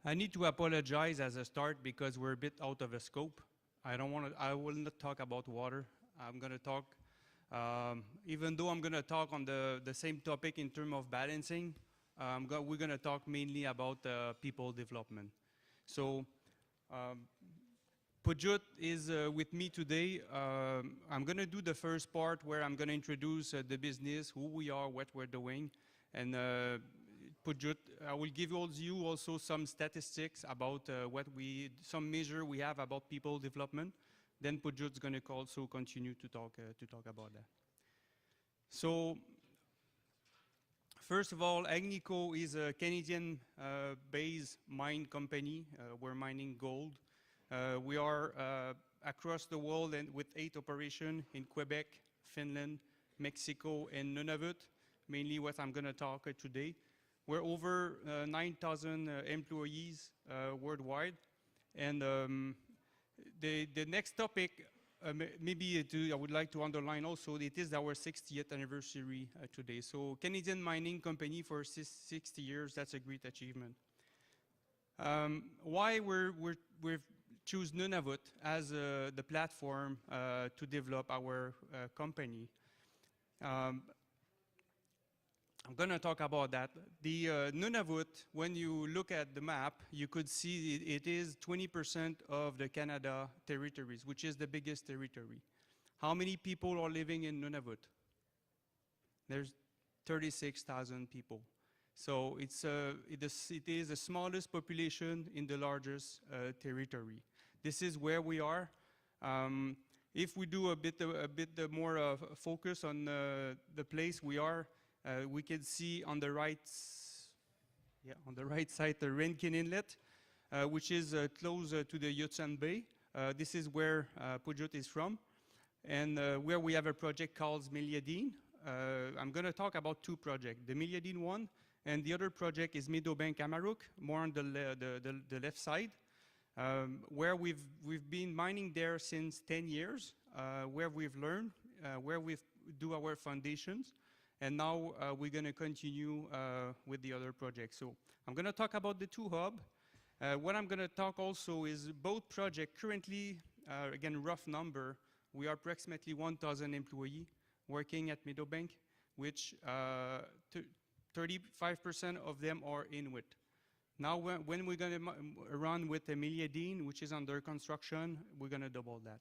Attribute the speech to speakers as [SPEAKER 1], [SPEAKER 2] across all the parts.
[SPEAKER 1] I need to apologize as a start because we're a bit out of the scope. I will not talk about water. I'm going to talk, even though I'm going to talk on the same topic in terms of balancing, we're going to talk mainly about people development. So Pujjuut is with me today. I'm going to do the first part where I'm going to introduce the business, who we are, what we're doing, and Pujjuut, I will give you also some statistics about some measure we have about people development. Then Pujjuut's going to also continue to talk about that. So, first of all, Agnico is a Canadian-based mine company. We're mining gold. We are across the world and with 8 operations in Quebec, Finland, Mexico, and Nunavut, mainly what I'm going to talk today. We're over 9,000 employees worldwide. And the next topic, I would like to underline also, it is our 60th anniversary today. So Canadian mining company for 60 years, that's a great achievement. Why we've choose Nunavut as the platform to develop our company. I'm going to talk about that. The Nunavut, when you look at the map, you could see it is 20% of the Canada territories, which is the biggest territory. How many people are living in Nunavut? There's 36,000 people. So it is the smallest population in the largest territory. This is where we are. If we do a bit more focus on the place we are, we can see on the right side the Rankin Inlet, which is close to the Hudson Bay. This is where Pujjuut is from, and where we have a project called Meliadine. I'm going to talk about 2 projects, the Meliadine one, and the other project is Meadowbank Amarook, more on the left side, where we've been mining there since 10 years, where we've learned, where we do our foundations. And now we're going to continue with the other projects. So I'm going to talk about the 2 hubs. What I'm going to talk also is both projects currently, again, rough number, we are approximately 1,000 employees working at Meadowbank, which 35% of them are Inuit. Now when we're going to run with the Meliadine, which is under construction, we're going to double that.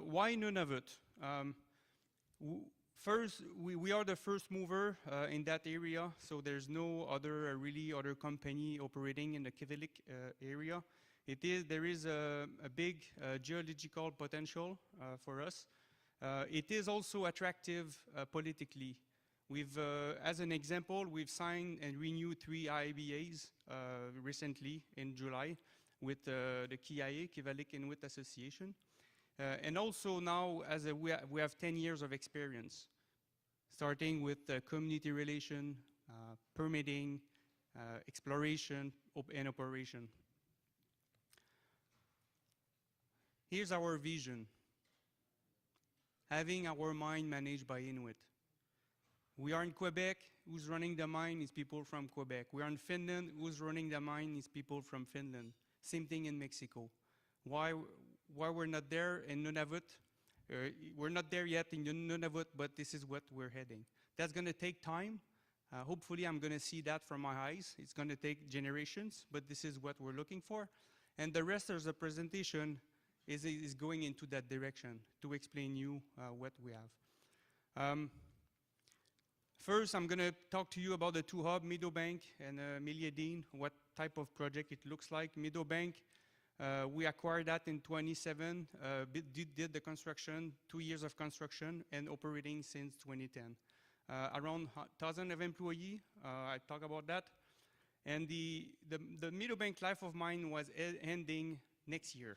[SPEAKER 1] Why Nunavut? First, we are the first mover in that area, so there's no other company operating in the Kivilik area. There is a big geological potential for us. It is also attractive politically. As an example, we've signed and renewed 3 IBAs recently in July with the KIA, Kivalliq Inuit Association. And also now, we have 10 years of experience, starting with community relation, permitting, exploration, and operation. Here's our vision. Having our mine managed by Inuit. We are in Quebec, who's running the mine is people from Quebec. We are in Finland, who's running the mine is people from Finland. Same thing in Mexico. Why we're not there in Nunavut? We're not there yet in Nunavut, but this is what we're heading. That's going to take time. Hopefully I'm going to see that from my eyes. It's going to take generations, but this is what we're looking for. And the rest of the presentation is going into that direction to explain you what we have. First, I'm going to talk to you about the 2 hubs, Meadowbank and Meliadine, what type of project it looks like. Meadowbank, we acquired that in 2007, did the construction, 2 years of construction, and operating since 2010. Around 1,000 of employees, I talk about that. And the Meadowbank life of mine was ending next year.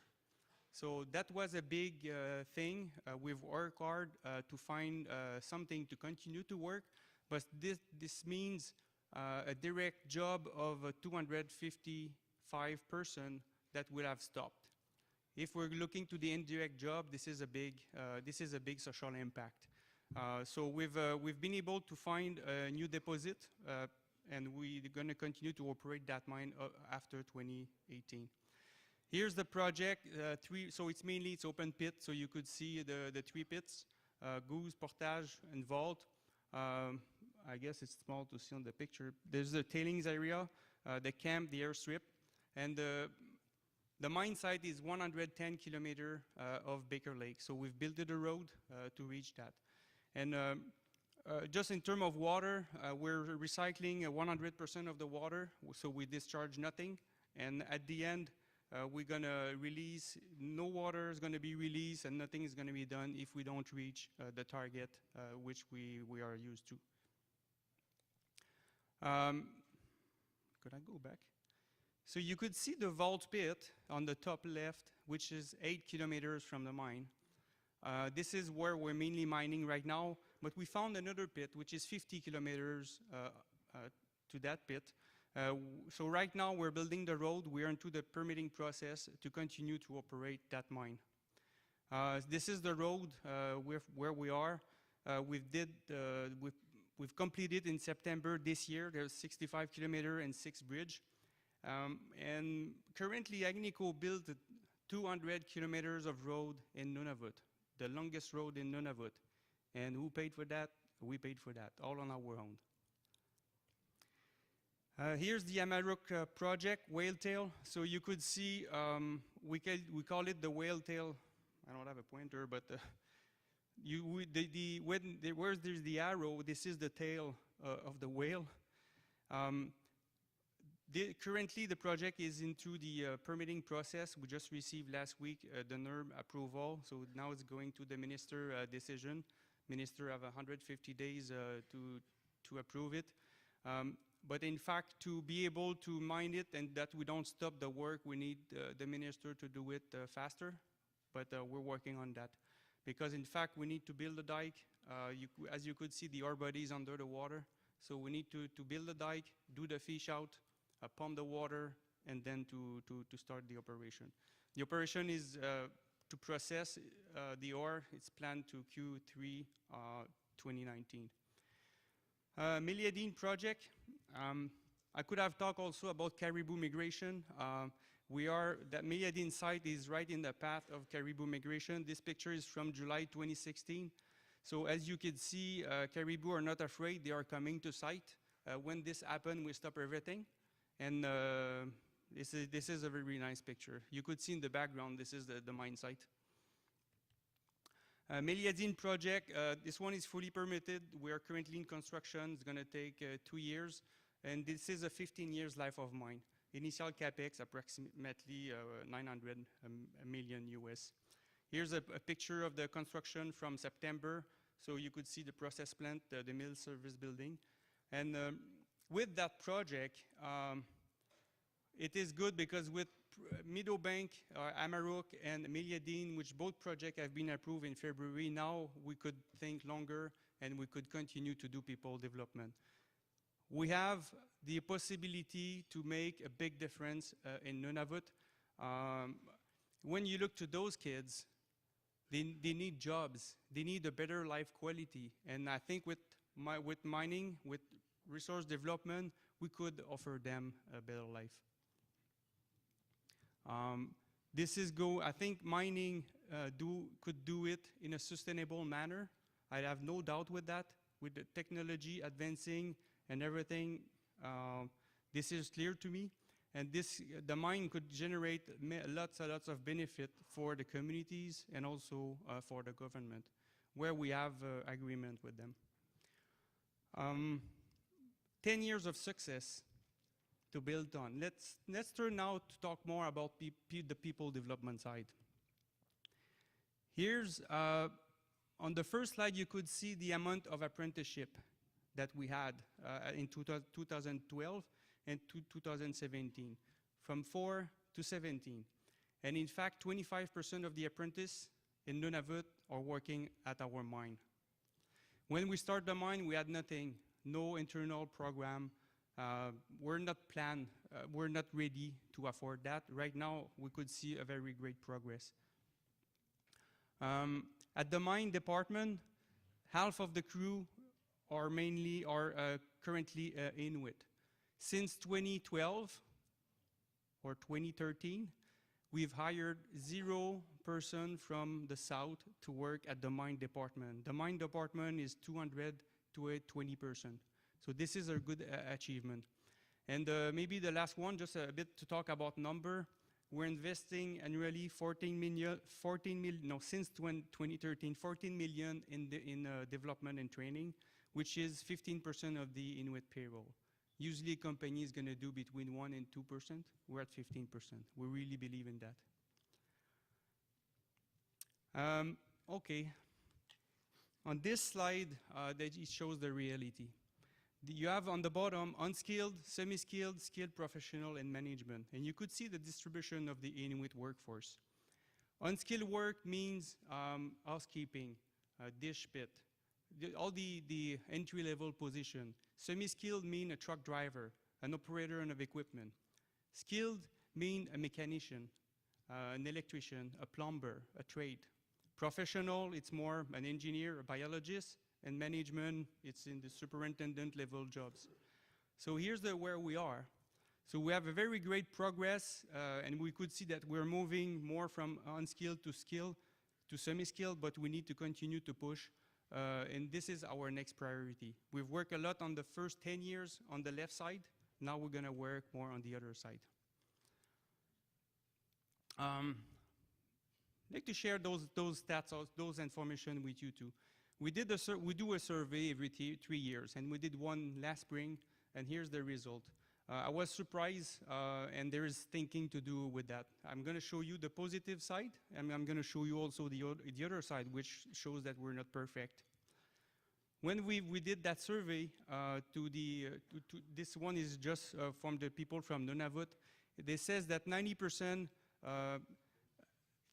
[SPEAKER 1] So that was a big thing. We've worked hard to find something to continue to work, but this means a direct job of 255 persons that will have stopped. If we're looking to the indirect job, this is a big social impact. So we've been able to find a new deposit and we're going to continue to operate that mine after 2018. Here's the project. So it's open pit, so you could see the three pits, Goose, Portage, and Vault. I guess it's small to see on the picture. There's the tailings area, the camp, the airstrip, and the mine site is 110 kilometers of Baker Lake. So we've built a road to reach that. And just in terms of water, we're recycling 100% of the water, so we discharge nothing. And at the end, we're going to release, no water is going to be released and nothing is going to be done if we don't reach the target which we are used to. Could I go back? So you could see the vault pit on the top left, which is 8 kilometers from the mine. This is where we're mainly mining right now, but we found another pit which is 50 kilometers to that pit. So right now we're building the road. We're into the permitting process to continue to operate that mine. This is the road where we are. We've completed in September this year. There's 65 kilometers and 6 bridges. And currently Agnico built 200 kilometers of road in Nunavut, the longest road in Nunavut. And who paid for that? We paid for that, all on our own. Here's the Amarok project, Whale Tail. So you could see, we call it the Whale Tail. I don't have a pointer, but where there's the arrow, this is the tail of the whale. Currently, the project is into the permitting process. We just received last week the NERB approval, so now it's going to the minister decision. Minister have 150 days to approve it. But in fact, to be able to mine it and that we don't stop the work, we need the minister to do it faster. But we're working on that. Because in fact, we need to build a dike. As you could see, the ore body is under the water. So we need to build a dike, do the fish out, pump the water, and then to start the operation. The operation is to process the ore. It's planned to Q3 2019. Meliadine project. I could have talked also about caribou migration. That Meliadine site is right in the path of caribou migration. This picture is from July 2016. So as you can see, caribou are not afraid. They are coming to site. When this happens, we stop everything. And this is a very nice picture. You could see in the background, this is the mine site. Meliadine project, this one is fully permitted. We are currently in construction. It's going to take 2 years. And this is a 15 years life of mine. Initial capex approximately 900 million US. Here's a picture of the construction from September. So you could see the process plant, the mill service building. And with that project, it is good because with Meadowbank, Amarok, and Meliadine, which both projects have been approved in February, now we could think longer and we could continue to do people development. We have the possibility to make a big difference in Nunavut. When you look to those kids, they need jobs. They need a better life quality. And I think with mining, with resource development, we could offer them a better life. I think mining could do it in a sustainable manner. I have no doubt with that. With the technology advancing and everything, this is clear to me. And the mine could generate lots and lots of benefit for the communities and also for the government, where we have agreement with them. 10 years of success to build on. Let's turn now to talk more about the people development side. Here's, on the first slide, you could see the amount of apprenticeship that we had in 2012 and 2017, from 4 to 17. And in fact, 25% of the apprentices in Nunavut are working at our mine. When we started the mine, we had nothing, no internal program. We're not planned, we're not ready to afford that. Right now, we could see a very great progress. At the mine department, half of the crew are currently Inuit. Since 2012 or 2013, we've hired 0 person from the south to work at the mine department. The mine department is 200 to a 20%. So this is a good achievement. And maybe the last one, just a bit to talk about number. We're investing annually 14 million, since 2013, 14 million in development and training, which is 15% of the Inuit payroll. Usually a company is going to do between 1 and 2%. We're at 15%. We really believe in that. Okay. On this slide, it shows the reality. You have on the bottom unskilled, semi-skilled, skilled professional, and management. And you could see the distribution of the Inuit workforce. Unskilled work means housekeeping, dish pit, all the entry-level position. Semi-skilled mean a truck driver, an operator of equipment. Skilled mean a mechanician, an electrician, a plumber, a trade. Professional, it's more an engineer, a biologist, and management, it's in the superintendent level jobs. So here's where we are. So we have a very great progress, and we could see that we're moving more from unskilled to skilled to semi-skilled, but we need to continue to push, and this is our next priority. We've worked a lot on the first 10 years on the left side. Now we're going to work more on the other side. I'd like to share those stats, those information with you too. We do a survey every 3 years, and we did one last spring, and here's the result. I was surprised, and there is thinking to do with that. I'm going to show you the positive side, and I'm going to show you also the other side, which shows that we're not perfect. When we did that survey, this one is just from the people from Nunavut. They says that 90%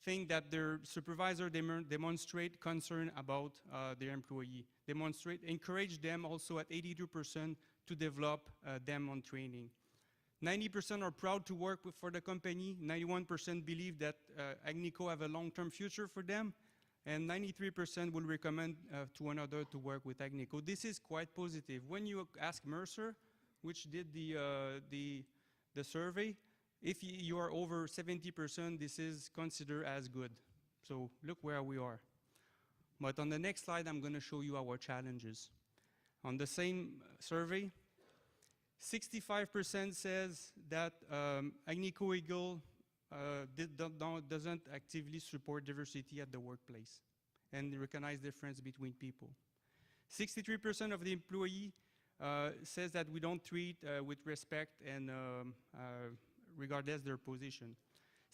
[SPEAKER 1] think that their supervisor demonstrate concern about their employee. Encourage them also at 82% to develop them on training. 90% are proud to work for the company. 91% believe that Agnico have a long-term future for them. And 93% will recommend to another to work with Agnico. This is quite positive. When you ask Mercer, which did the survey, if you are over 70%, this is considered as good. So look where we are. But on the next slide, I'm going to show you our challenges. On the same survey, 65% says that Agnico Eagle doesn't actively support diversity at the workplace and recognize difference between people. 63% of the employee says that we don't treat with respect and regardless their position.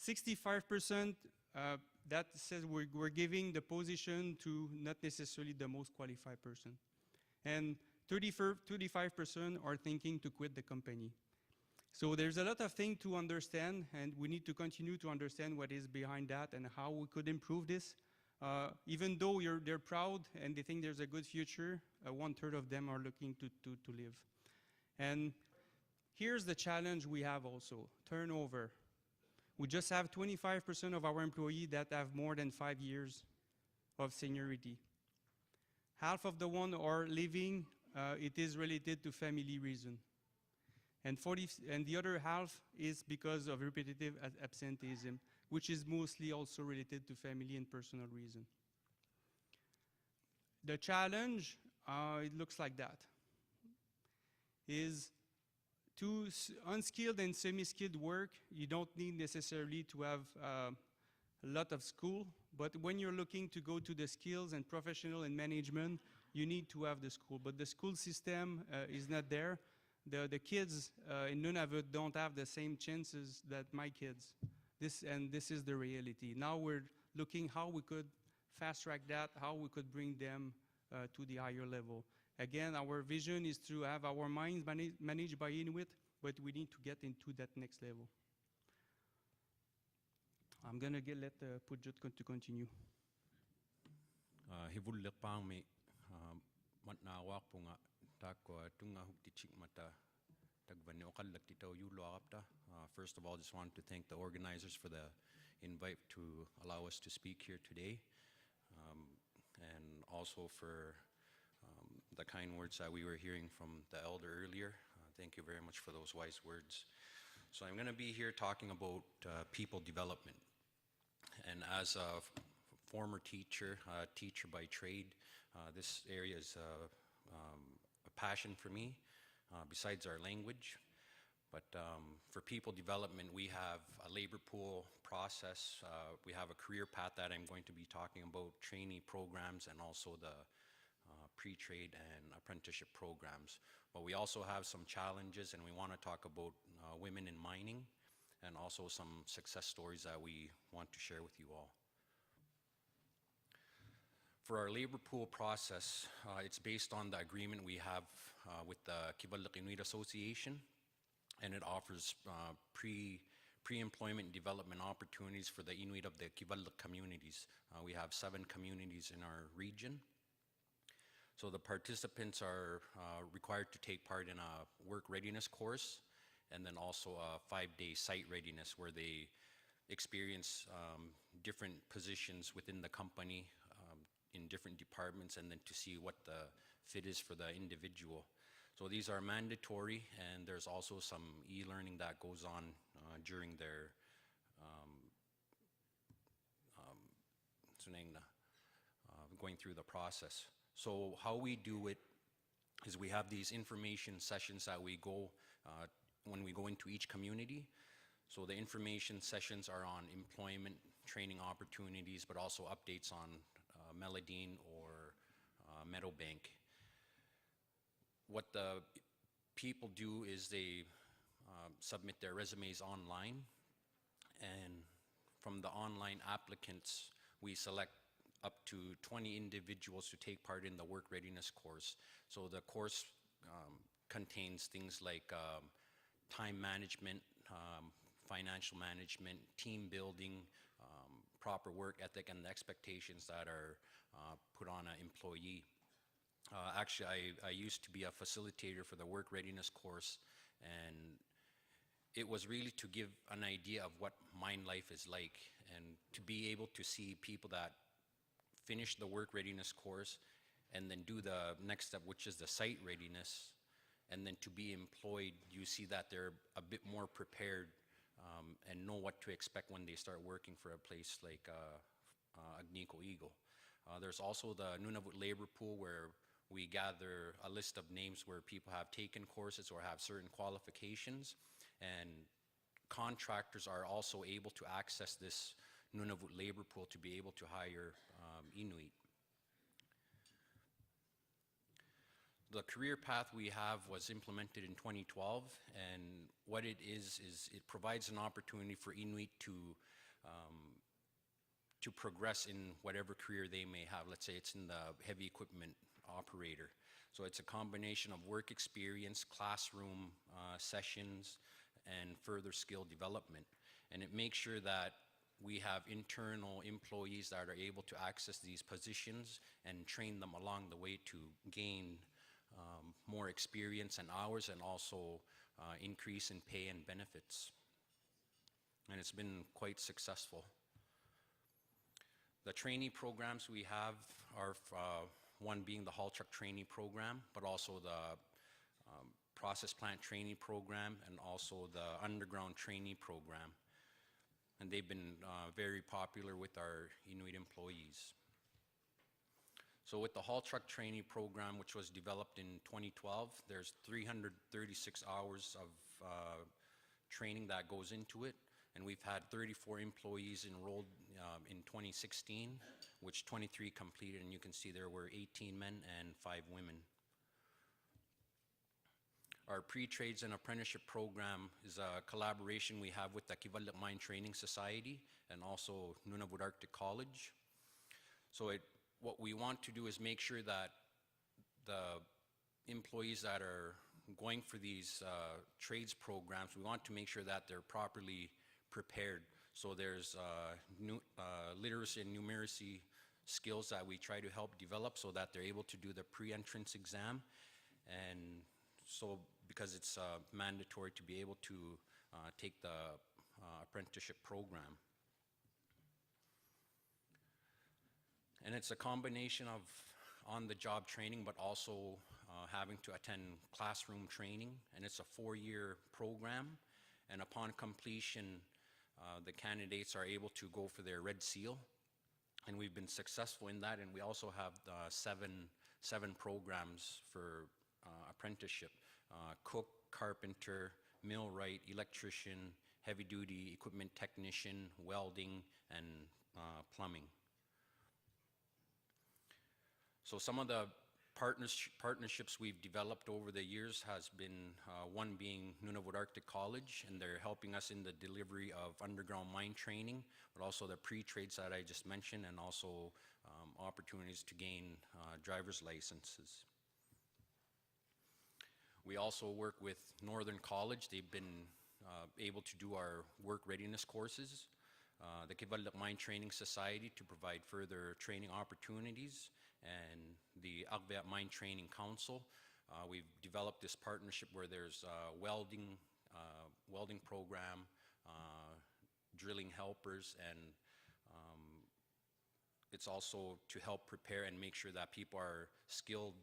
[SPEAKER 1] 65% that says we're giving the position to not necessarily the most qualified person. And 35% are thinking to quit the company. So there's a lot of things to understand, and we need to continue to understand what is behind that and how we could improve this. Even though they're proud and they think there's a good future, 1/3 of them are looking to live. And here's the challenge we have also, turnover. We just have 25% of our employees that have more than 5 years of seniority. Half of the ones are leaving, it is related to family reason. And the other half is because of repetitive absenteeism, which is mostly also related to family and personal reason. The challenge, it looks like that, is to unskilled and semi-skilled work, you don't need necessarily to have a lot of school, but when you're looking to go to the skills and professional and management, you need to have the school. But the school system is not there. The kids in Nunavut don't have the same chances that my kids. This is the reality. Now we're looking how we could fast track that, how we could bring them to the higher level. Again, our vision is to have our mines managed by Inuit, but we need to get into that next level. I'm going to let Pujjuut to continue.
[SPEAKER 2] Hivullepang me matnawak po nga tako tunga huktichik mata tagvani okallak titaw yulo apta. First of all, just want to thank the organizers for the invite to allow us to speak here today, and also for the kind words that we were hearing from the elder earlier. Thank you very much for those wise words. So I'm going to be here talking about people development. And as a former teacher, teacher by trade, this area is a passion for me, besides our language. But for people development, we have a labor pool process. We have a career path that I'm going to be talking about, trainee programs, and also the pre-trade and apprenticeship programs. But we also have some challenges, and we want to talk about women in mining, and also some success stories that we want to share with you all. For our labor pool process, it's based on the agreement we have with the Kivalliq Inuit Association, and it offers pre-employment development opportunities for the Inuit of the Kivalliq communities. We have 7 communities in our region. So the participants are required to take part in a work readiness course, and then also a 5-day site readiness where they experience different positions within the company in different departments, and then to see what the fit is for the individual. So these are mandatory, and there's also some e-learning that goes on during their going through the process. So how we do it is we have these information sessions that we go when we go into each community. So the information sessions are on employment, training opportunities, but also updates on Meliadine or Meadowbank. What the people do is they submit their resumes online, and from the online applicants, we select up to 20 individuals to take part in the work readiness course. So the course contains things like time management, financial management, team building, proper work ethic, and the expectations that are put on an employee. Actually, I used to be a facilitator for the work readiness course, and it was really to give an idea of what mine life is like, and to be able to see people that finish the work readiness course and then do the next step, which is the site readiness, and then to be employed, you see that they're a bit more prepared and know what to expect when they start working for a place like Agnico. There's also the Nunavut labor pool, where we gather a list of names where people have taken courses or have certain qualifications, and contractors are also able to access this Nunavut labor pool to be able to hire Inuit. The career path we have was implemented in 2012, and what it is it provides an opportunity for Inuit to progress in whatever career they may have. Let's say it's in the heavy equipment operator. So it's a combination of work experience, classroom sessions, and further skill development. And it makes sure that we have internal employees that are able to access these positions and train them along the way to gain more experience and hours, and also increase in pay and benefits. And it's been quite successful. The trainee programs we have are one being the haul truck trainee program, but also the process plant trainee program, and also the underground trainee program. And they've been very popular with our Inuit employees. So with the haul truck trainee program, which was developed in 2012, there's 336 hours of training that goes into it. And we've had 34 employees enrolled in 2016, which 23 completed, and you can see there were 18 men and 5 women. Our pre-trades and apprenticeship program is a collaboration we have with the Kivalliq Mine Training Society and also Nunavut Arctic College. So what we want to do is make sure that the employees that are going for these trades programs, we want to make sure that they're properly prepared. So there's literacy and numeracy skills that we try to help develop so that they're able to do the pre-entrance exam. And so because it's mandatory to be able to take the apprenticeship program. And it's a combination of on-the-job training, but also having to attend classroom training, and it's a 4-year program. And upon completion, the candidates are able to go for their Red Seal, and we've been successful in that. And we also have seven programs for apprenticeship: cook, carpenter, millwright, electrician, heavy-duty equipment technician, welding, and plumbing. So some of the partnerships we've developed over the years has been one being Nunavut Arctic College, and they're helping us in the delivery of underground mine training, but also the pre-trades that I just mentioned, and also opportunities to gain driver's licenses. We also work with Northern College. They've been able to do our work readiness courses. The Kivalliq Mine Training Society to provide further training opportunities, and the Agnico Mine Training Council. We've developed this partnership where there's welding program, drilling helpers, and it's also to help prepare and make sure that people are skilled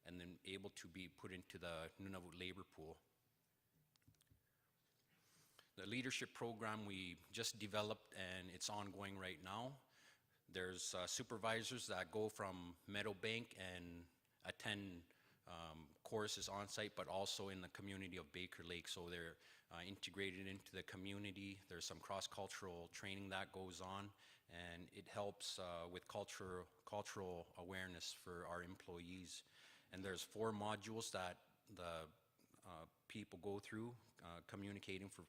[SPEAKER 2] and then able to be put into the Nunavut labor pool. The leadership program we just developed, and it's ongoing right now. There's supervisors that go from Meadowbank and attend courses on site, but also in the community of Baker Lake. So they're integrated into the community. There's some cross-cultural training that goes on, and it helps with cultural awareness for our employees. And there's 4 modules that the people go through: communicating for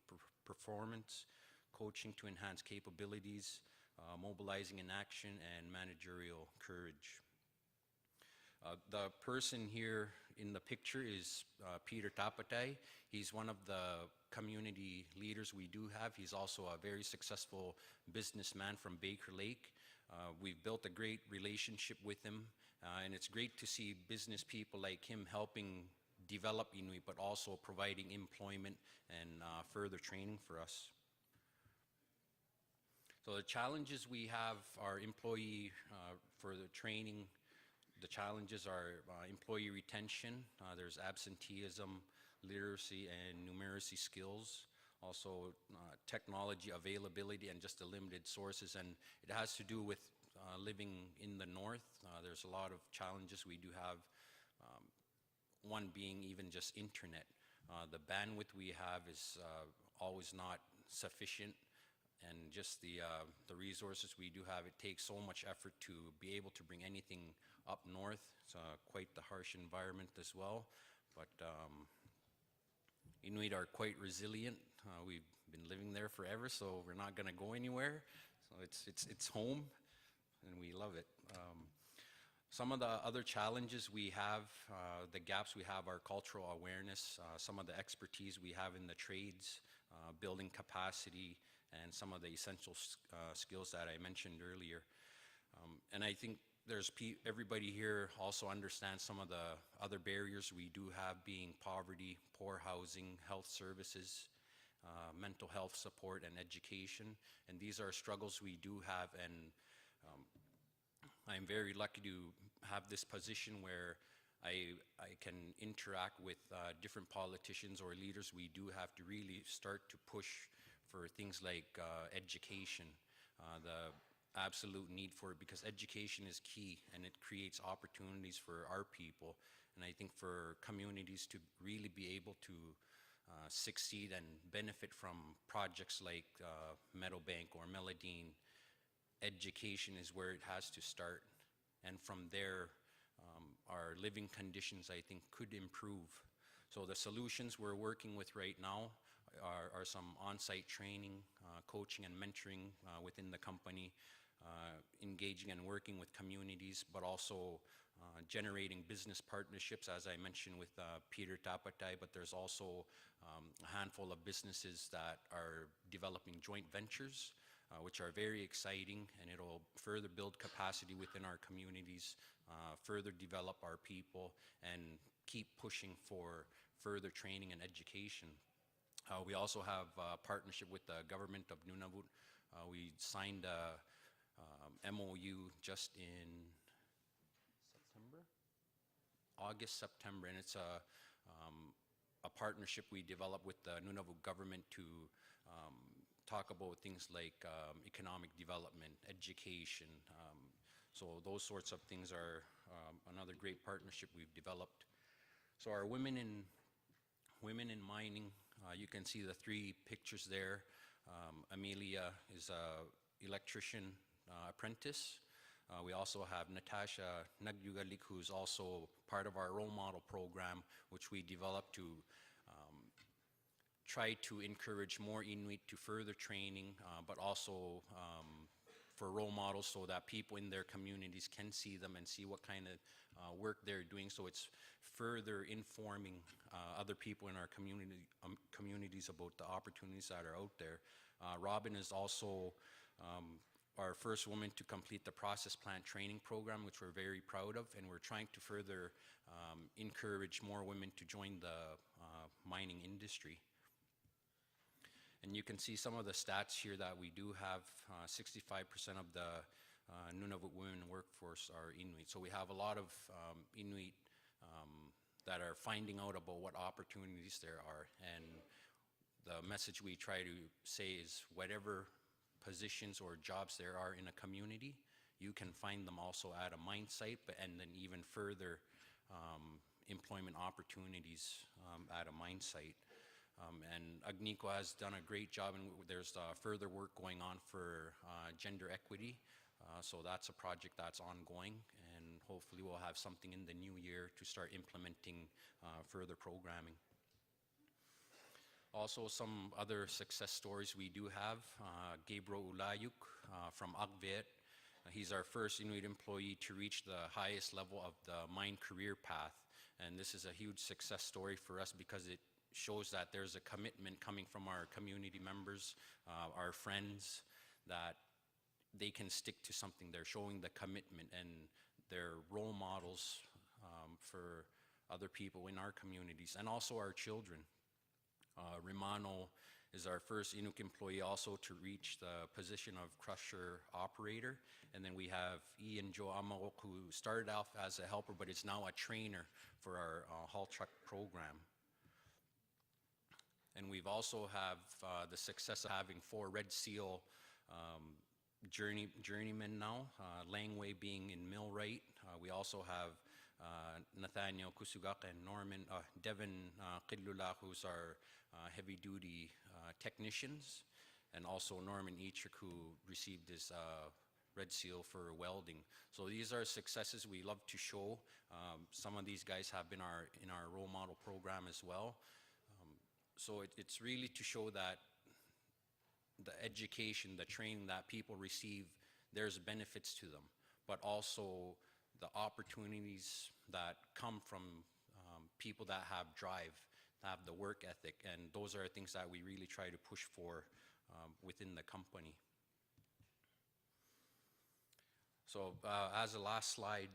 [SPEAKER 2] performance, coaching to enhance capabilities, mobilizing in action, and managerial courage. The person here in the picture is Peter Tapatai. He's one of the community leaders we do have. He's also a very successful businessman from Baker Lake. We've built a great relationship with him, and it's great to see business people like him helping develop Inuit, but also providing employment and further training for us. So the challenges we have are employee for the training. The challenges are employee retention. There's absenteeism, literacy, and numeracy skills. Also technology availability and just the limited sources. And it has to do with living in the north. There's a lot of challenges we do have. One being even just internet. The bandwidth we have is always not sufficient, and just the resources we do have, it takes so much effort to be able to bring anything up north. It's quite the harsh environment as well, but Inuit are quite resilient. We've been living there forever, so we're not going to go anywhere. So it's home, and we love it. Some of the other challenges we have, the gaps we have, are cultural awareness, some of the expertise we have in the trades, building capacity, and some of the essential skills that I mentioned earlier. And I think everybody here also understands some of the other barriers we do have, being poverty, poor housing, health services, mental health support, and education. And these are struggles we do have, and I'm very lucky to have this position where I can interact with different politicians or leaders. We do have to really start to push for things like education, the absolute need for it, because education is key, and it creates opportunities for our people. And I think for communities to really be able to succeed and benefit from projects like Meadowbank or Meliadine, education is where it has to start. And from there, our living conditions, I think, could improve. So the solutions we're working with right now are some on-site training, coaching and mentoring within the company, engaging and working with communities, but also generating business partnerships, as I mentioned with Peter Tapatai, but there's also a handful of businesses that are developing joint ventures, which are very exciting, and it'll further build capacity within our communities, further develop our people, and keep pushing for further training and education. We also have a partnership with the government of Nunavut. We signed a MOU just in August, September, and it's a partnership we developed with the Nunavut government to talk about things like economic development, education. So those sorts of things are another great partnership we've developed. So our women in mining, you can see the three pictures there. Amelia is a electrician apprentice. We also have Natasha Nagyugalik, who's also part of our role model program, which we developed to try to encourage more Inuit to further training, but also for role models so that people in their communities can see them and see what kind of work they're doing. So it's further informing other people in our communities about the opportunities that are out there. Robin is also our first woman to complete the process plant training program, which we're very proud of, and we're trying to further encourage more women to join the mining industry. And you can see some of the stats here that we do have. 65% of the Nunavut women workforce are Inuit. So we have a lot of Inuit that are finding out about what opportunities there are. And the message we try to say is whatever positions or jobs there are in a community, you can find them also at a mine site, and then even further employment opportunities at a mine site. And Agnico has done a great job, and there's further work going on for gender equity. So that's a project that's ongoing, and hopefully we'll have something in the new year to start implementing further programming. Also, some other success stories we do have. Gabriel Ulayuk from Agvet. He's our first Inuit employee to reach the highest level of the mine career path. And this is a huge success story for us because it shows that there's a commitment coming from our community members, our friends, that they can stick to something. They're showing the commitment, and they're role models for other people in our communities and also our children. Rimano is our first Inuk employee also to reach the position of crusher operator. And then we have Ian Joe Amawok, who started off as a helper but is now a trainer for our haul truck program. And we've also have the success of having 4 Red Seal journeymen now, Langway being in millwright. We also have Nathaniel Kusugak and Devin Qidlula, who's our heavy-duty technicians, and also Norman Eachrick, who received his Red Seal for welding. So these are successes we love to show. Some of these guys have been in our role model program as well. So it's really to show that the education, the training that people receive, there's benefits to them, but also the opportunities that come from people that have drive, have the work ethic, and those are things that we really try to push for within the company. So as a last slide,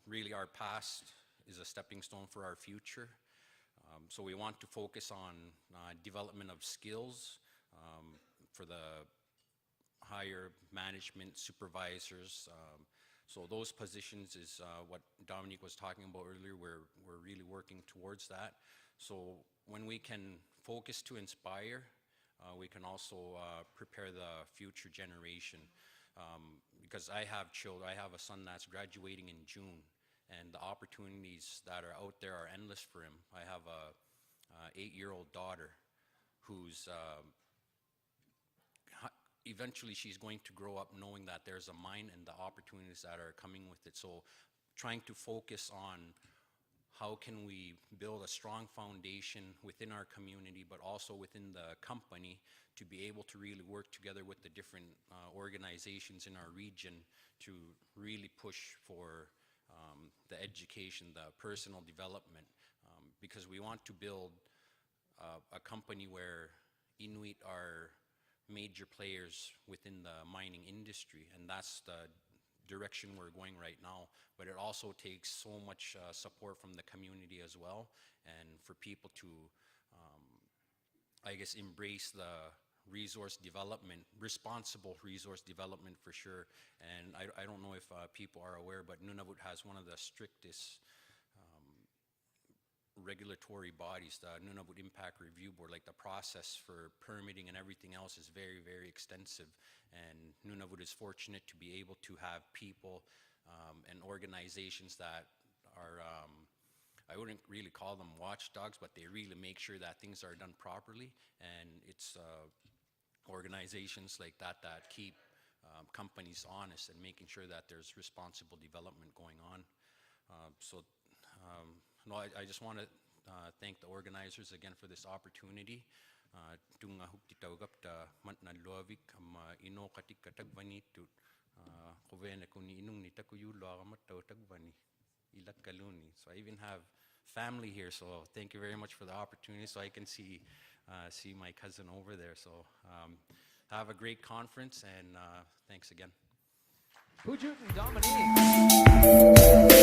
[SPEAKER 2] really our past is a stepping stone for our future. So we want to focus on development of skills for the higher management supervisors. So those positions is what Dominique was talking about earlier. We're really working towards that. So when we can focus to inspire, we can also prepare the future generation. Because I have children, I have a son that's graduating in June, and the opportunities that are out there are endless for him. I have a 8-year-old daughter who's eventually she's going to grow up knowing that there's a mine and the opportunities that are coming with it. So trying to focus on how can we build a strong foundation within our community, but also within the company, to be able to really work together with the different organizations in our region to really push for the education, the personal development, because we want to build a company where Inuit are major players within the mining industry, and that's the direction we're going right now. But it also takes so much support from the community as well, and for people to, I guess, embrace the resource development, responsible resource development for sure. And I don't know if people are aware, but Nunavut has one of the strictest regulatory bodies, the Nunavut Impact Review Board, like the process for permitting and everything else is very, very extensive. And Nunavut is fortunate to be able to have people and organizations that are, I wouldn't really call them watchdogs, but they really make sure that things are done properly. And it's organizations like that that keep companies honest and making sure that there's responsible development going on. No, I just want to thank the organizers again for this opportunity. Tunga hukti taugap ta matna luavik am ino katik katagvani tu kovene kuni inung ni takuyu luagamat tautagvani ilat kaluni. So I even have family here, so thank you very much for the opportunity. So I can see my cousin over there. So have a great conference, and thanks again.
[SPEAKER 3] Pujjuut and Dominique.